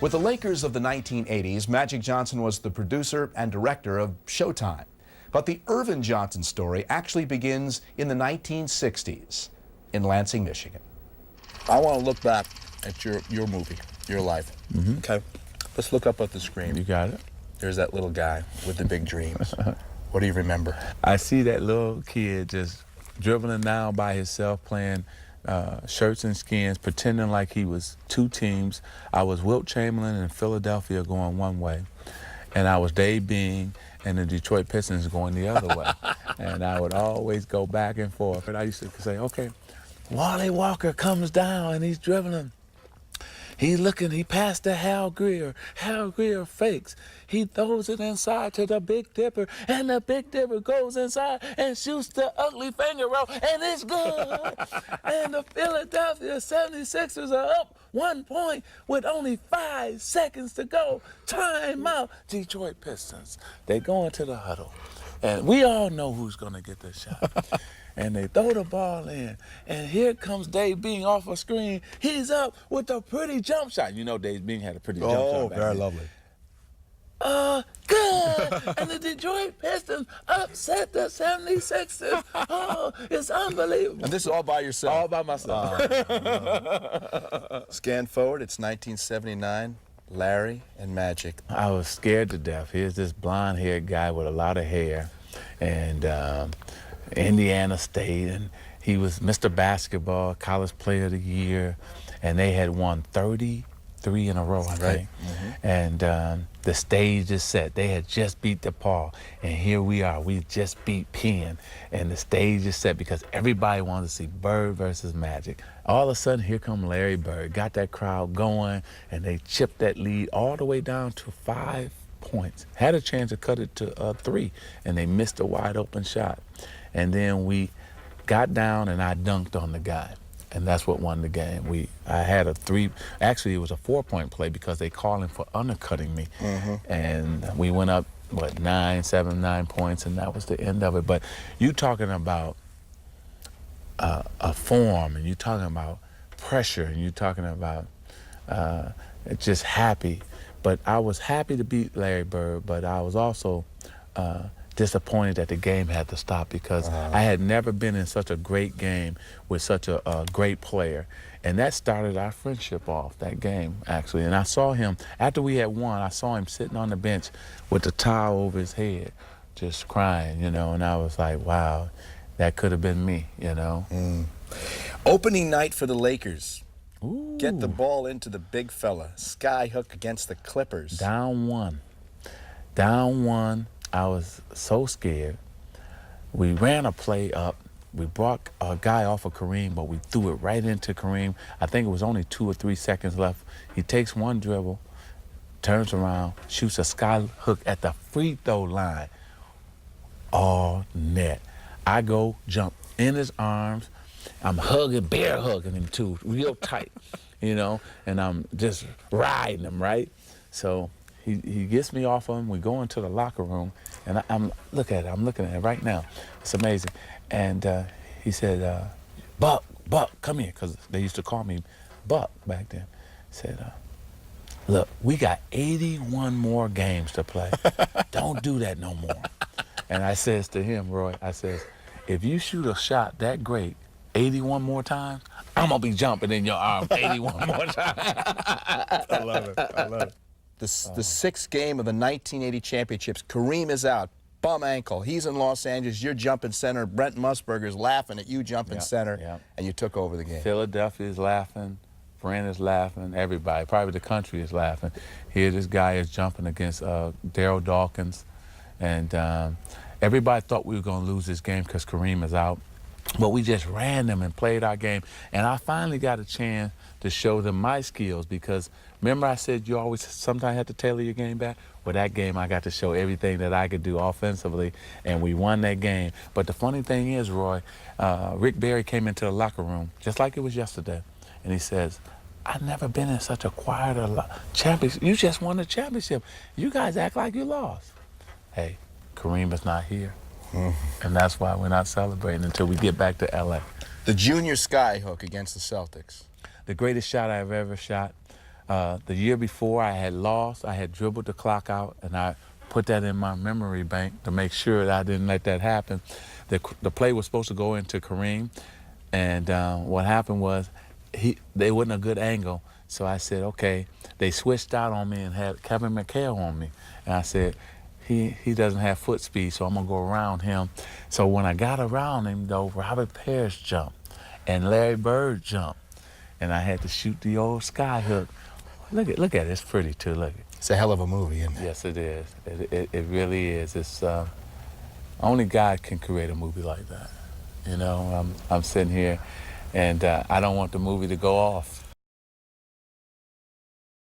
With the Lakers of the 1980s, Magic Johnson was the producer and director of Showtime. But the Irvin Johnson story actually begins in the 1960s in Lansing, Michigan. I want to look back at your movie, your life. Mm-hmm. Okay, let's look up at the screen. You got it. There's that little guy with the big dreams. What do you remember? I see that little kid just dribbling down by himself, playing shirts and skins, pretending like he was two teams. I was Wilt Chamberlain in Philadelphia going one way, and I was Dave Being and the Detroit Pistons going the other way. And I would always go back and forth. And I used to say, okay, Wally Walker comes down and he's dribbling. He's looking, he passed to Hal Greer. Hal Greer fakes. He throws it inside to the Big Dipper, and the Big Dipper goes inside and shoots the ugly finger roll, and it's good. And the Philadelphia 76ers are up 1 point with only 5 seconds to go. Timeout. Detroit Pistons. They go into the huddle, and we all know who's going to get this shot. And they throw the ball in, and here comes Dave Being off a screen. He's up with a pretty jump shot. You know Dave Being had a pretty jump shot. Oh, very lovely. Good! And the Detroit Pistons upset the 76ers. Oh, it's unbelievable. And this is all by yourself? All by myself. Scan forward, it's 1979. Larry and Magic. I was scared to death. Here's this blonde-haired guy with a lot of hair, and Indiana State, and he was Mr. Basketball, College Player of the Year, and they had won 33 in a row, I think. Right. Mm-hmm. And the stage is set. They had just beat DePaul, and here we are. We just beat Penn, and the stage is set because everybody wanted to see Bird versus Magic. All of a sudden, here come Larry Bird, got that crowd going, and they chipped that lead all the way down to 5 points. Had a chance to cut it to 3, and they missed a wide open shot. And then we got down, and I dunked on the guy, and that's what won the game. I had a 3, actually it was a 4-point play because they called him for undercutting me. Mm-hmm. And we went up, 9 points, and that was the end of it. But you talking about a form, and you talking about pressure, and you talking about just happy. But I was happy to beat Larry Bird, but I was also disappointed that the game had to stop because I had never been in such a great game with such a great player. And that started our friendship off, that game, actually. And I saw him, after we had won, I saw him sitting on the bench with the towel over his head, just crying, and I was like, wow, that could have been me, Opening night for the Lakers. Ooh. Get the ball into the big fella. Sky hook against the Clippers. Down one. I was so scared. We ran a play up. We brought a guy off of Kareem, but we threw it right into Kareem. I think it was only 2 or 3 seconds left. He takes one dribble, turns around, shoots a sky hook at the free throw line. All net. I go jump in his arms. I'm bear hugging him too, real tight, and I'm just riding him, right? So he gets me off of him. We go into the locker room, and I'm looking at it right now. It's amazing. And he said, Buck, come here, because they used to call me Buck back then. He said, look, we got 81 more games to play. Don't do that no more. And I says to him, Roy, I says, if you shoot a shot that great 81 more times, I'm going to be jumping in your arms 81 more times. I love it. The 6th game of the 1980 championships, Kareem is out, bum ankle. He's in Los Angeles, you're jumping center. Brent Musburger's laughing at you jumping center, and you took over the game. Philadelphia is laughing, Brent is laughing, everybody, probably the country is laughing. Here this guy is jumping against Daryl Dawkins, and everybody thought we were going to lose this game because Kareem is out. But we just ran them and played our game. And I finally got a chance to show them my skills because remember I said you always sometimes have to tailor your game back? Well, that game I got to show everything that I could do offensively, and we won that game. But the funny thing is, Roy, Rick Barry came into the locker room just like it was yesterday, and he says, I've never been in such a quiet championship. You just won the championship. You guys act like you lost. Hey, Kareem is not here. And that's why we're not celebrating until we get back to L.A. The junior sky hook against the Celtics. The greatest shot I've ever shot. The year before I had lost, I had dribbled the clock out, and I put that in my memory bank to make sure that I didn't let that happen. The play was supposed to go into Kareem, and what happened was they wasn't a good angle. So I said, okay, they switched out on me and had Kevin McHale on me. And I said, he doesn't have foot speed, so I'm gonna go around him. So when I got around him though, Robert Parrish jumped and Larry Bird jumped. And I had to shoot the old sky hook. Look at it, it's pretty too, look. It's a hell of a movie, isn't it? Yes, it is. It really is. It's only God can create a movie like that. You know, I'm sitting here and I don't want the movie to go off.